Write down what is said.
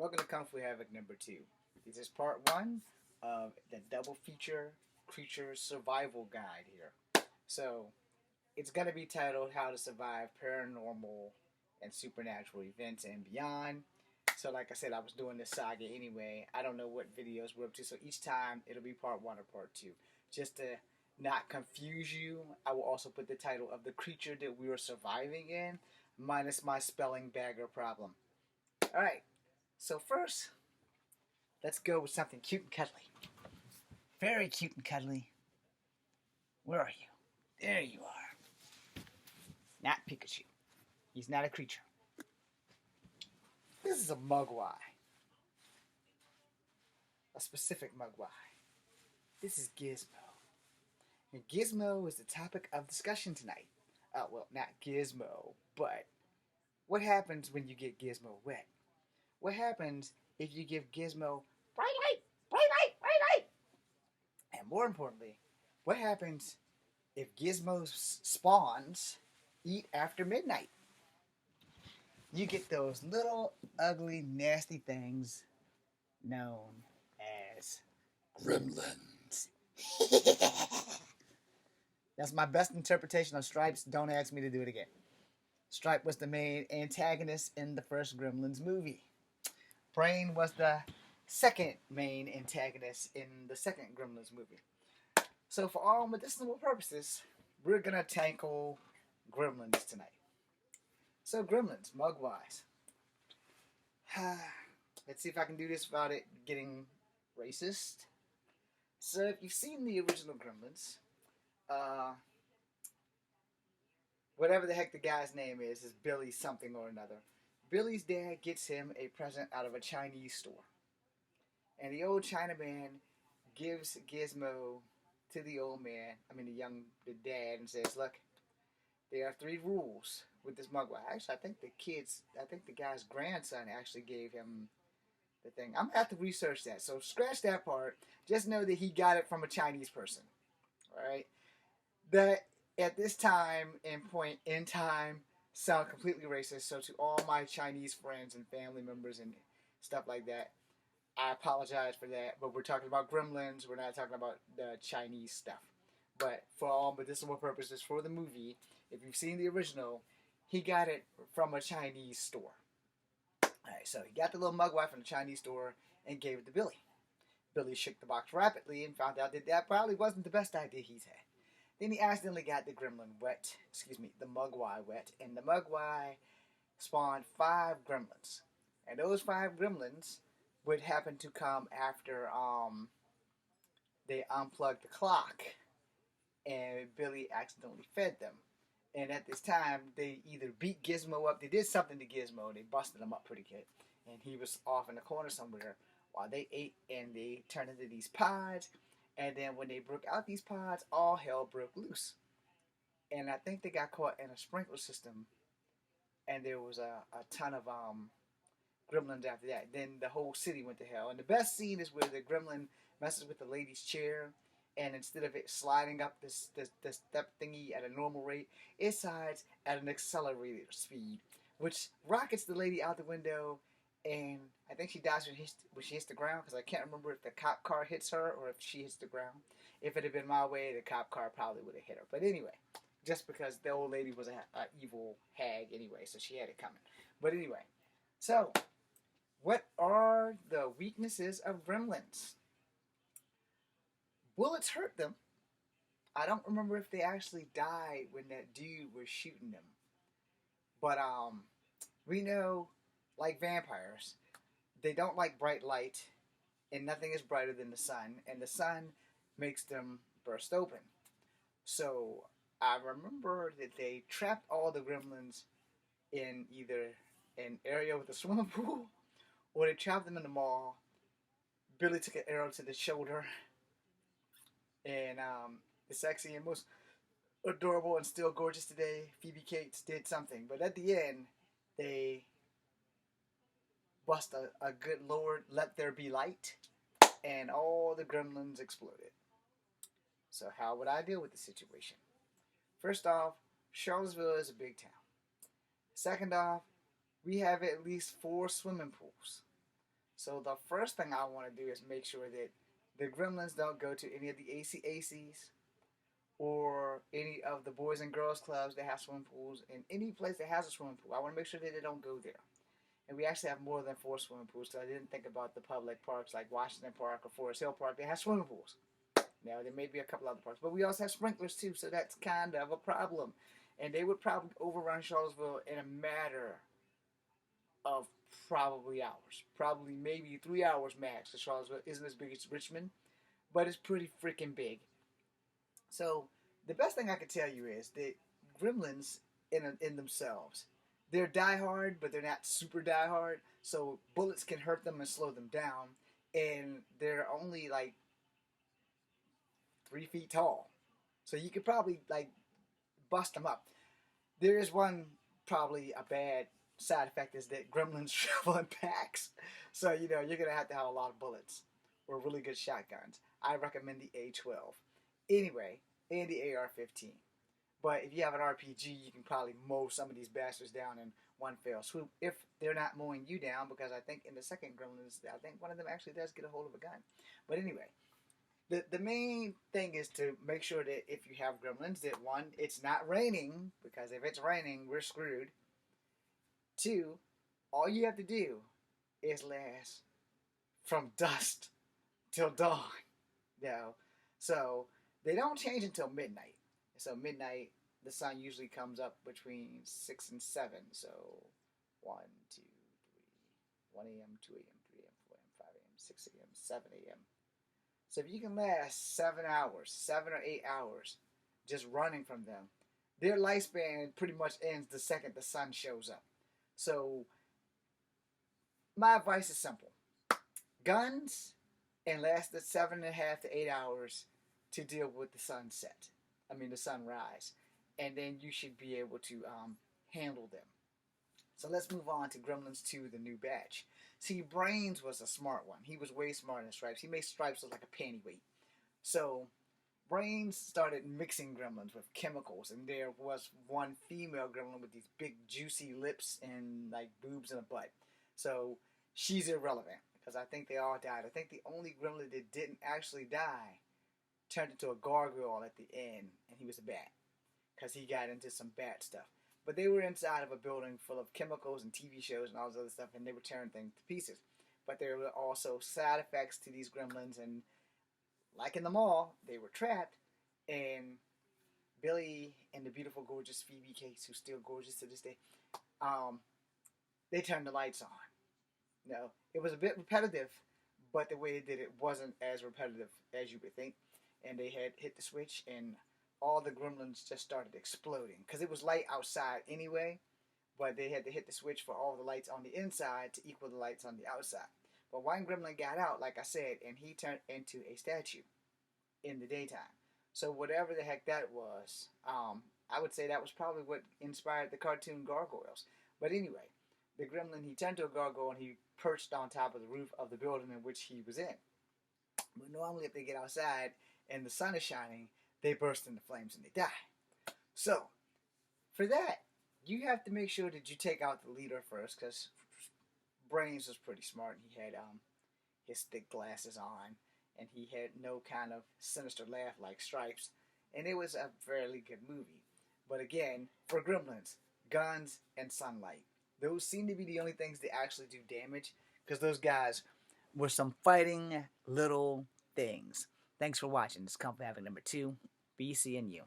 Welcome to Kung Fu Havoc number 2. This is part 1 of the double feature creature survival guide here. So, it's going to be titled How to Survive Paranormal and Supernatural Events and Beyond. So, like I said, I was doing this saga anyway. I don't know what videos we're up to, so each time it'll be part 1 or part 2. Just to not confuse you, I will also put the title of the creature that we are surviving in, minus my spelling bagger problem. Alright. So first, let's go with something cute and cuddly. Very cute and cuddly. Where are you? There you are. Not Pikachu. He's not a creature. This is a Mugwai. A specific Mugwai. This is Gizmo. And Gizmo is the topic of discussion tonight. Well, not Gizmo, but what happens when you get Gizmo wet? What happens if you give Gizmo bright light, bright light, bright light? And more importantly, what happens if Gizmo's spawns eat after midnight? You get those little, ugly, nasty things known as Gremlins. That's my best interpretation of Stripes. Don't ask me to do it again. Stripe was the main antagonist in the first Gremlins movie. Brain was the second main antagonist in the second Gremlins movie. So for all medicinal purposes, we're going to tackle Gremlins tonight. So Gremlins, Mugwais. Let's see if I can do this without it getting racist. So if you've seen the original Gremlins, whatever the heck the guy's name is Billy something or another. Billy's dad gets him a present out of a Chinese store. And the old Chinaman gives Gizmo to the old man, the dad, and says, look, there are 3 rules with this Mugwai. Actually, I think the guy's grandson actually gave him the thing. I'm going to have to research that. So scratch that part. Just know that he got it from a Chinese person. Alright? That at this time and point in time sound completely racist. So to all my Chinese friends and family members and stuff like that, I apologize for that. But we're talking about Gremlins. We're not talking about the Chinese stuff. But for all medicinal purposes for the movie, if you've seen the original, he got it from a Chinese store. Alright, so he got the little Mugwai from the Chinese store and gave it to Billy. Billy shook the box rapidly and found out that probably wasn't the best idea he's had. Then he accidentally got the the Mugwai wet, and the Mugwai spawned 5 Gremlins. And those 5 Gremlins would happen to come after they unplugged the clock, and Billy accidentally fed them. And at this time, they either beat Gizmo up, they did something to Gizmo, they busted him up pretty good, and he was off in the corner somewhere while they ate, and they turned into these pods. And then when they broke out these pods, all hell broke loose. And I think they got caught in a sprinkler system. And there was a ton of gremlins after that. Then the whole city went to hell. And the best scene is where the gremlin messes with the lady's chair. And instead of it sliding up this step thingy at a normal rate, it slides at an accelerated speed, which rockets the lady out the window. And I think she dies when she hits the ground, because I can't remember if the cop car hits her or if she hits the ground. If it had been my way, the cop car probably would have hit her. But anyway, just because the old lady was an evil hag anyway, so she had it coming. But anyway, so what are the weaknesses of Gremlins? Bullets hurt them. I don't remember if they actually died when that dude was shooting them. But we know, like vampires, they don't like bright light, and nothing is brighter than the sun, and the sun makes them burst open. So I remember that they trapped all the Gremlins in either an area with a swimming pool, or they trapped them in the mall. Billy took an arrow to the shoulder, and the sexy and most adorable and still gorgeous today, Phoebe Cates, did something. But at the end, they bust a good Lord, let there be light, and all the Gremlins exploded. So how would I deal with the situation? First off, Charlottesville is a big town. Second off, we have at least 4 swimming pools. So the first thing I want to do is make sure that the Gremlins don't go to any of the ACACs or any of the boys and girls clubs that have swimming pools, and any place that has a swimming pool. I want to make sure that they don't go there. And we actually have more than 4 swimming pools, because I didn't think about the public parks like Washington Park or Forest Hill Park. They have swimming pools. Now, there may be a couple other parks, but we also have sprinklers too, so that's kind of a problem. And they would probably overrun Charlottesville in a matter of probably hours. Probably maybe 3 hours max, because Charlottesville isn't as big as Richmond, but it's pretty freaking big. So the best thing I can tell you is that Gremlins in themselves, they're diehard, but they're not super diehard. So bullets can hurt them and slow them down, and they're only like 3 feet tall. So you could probably like bust them up. There is one probably a bad side effect is that Gremlins travel in packs. So you're gonna have to have a lot of bullets or really good shotguns. I recommend the A12. Anyway, and the AR-15. But if you have an RPG, you can probably mow some of these bastards down in one fell swoop if they're not mowing you down, because I think in the second Gremlins, I think one of them actually does get a hold of a gun. But anyway, the main thing is to make sure that if you have Gremlins, that one, it's not raining, because if it's raining, we're screwed. Two, all you have to do is last from dusk till dawn. So they don't change until midnight. So midnight, the sun usually comes up between 6 and 7. So 1, 2, 3, 1 a.m., 2 a.m., 3 a.m., 4 a.m., 5 a.m., 6 a.m., 7 a.m. So if you can last 7 hours, 7 or 8 hours, just running from them, their lifespan pretty much ends the second the sun shows up. So my advice is simple: guns, and lasted 7.5 to 8 hours to deal with the sunset. The sunrise, and then you should be able to handle them. So let's move on to Gremlins 2, the new batch. See, Brains was a smart one. He was way smarter than Stripes. He made Stripes look like a panty weight. So Brains started mixing Gremlins with chemicals, and there was one female Gremlin with these big juicy lips and like boobs and a butt. So she's irrelevant, because I think they all died. I think the only Gremlin that didn't actually die turned into a gargoyle at the end, and he was a bat, because he got into some bat stuff. But they were inside of a building full of chemicals and TV shows and all this other stuff, and they were tearing things to pieces. But there were also side effects to these Gremlins, and like in the mall, they were trapped, and Billy and the beautiful, gorgeous Phoebe Cates, who's still gorgeous to this day, they turned the lights on. It was a bit repetitive, but the way they did it wasn't as repetitive as you would think. And they had hit the switch, and all the Gremlins just started exploding, because it was light outside anyway, but they had to hit the switch for all the lights on the inside to equal the lights on the outside. But one Gremlin got out, like I said, and he turned into a statue in the daytime. So whatever the heck that was, I would say that was probably what inspired the cartoon Gargoyles. But anyway, the Gremlin, he turned to a gargoyle, and he perched on top of the roof of the building in which he was in. But normally if they get outside and the sun is shining, they burst into flames and they die. So, for that, you have to make sure that you take out the leader first, because Brains was pretty smart. He had his thick glasses on, and he had no kind of sinister laugh like Stripes, and it was a fairly good movie. But again, for Gremlins, guns and sunlight. Those seem to be the only things that actually do damage, because those guys were some fighting little things. Thanks for watching. This is Comfort Havoc number 2. Be seeing you.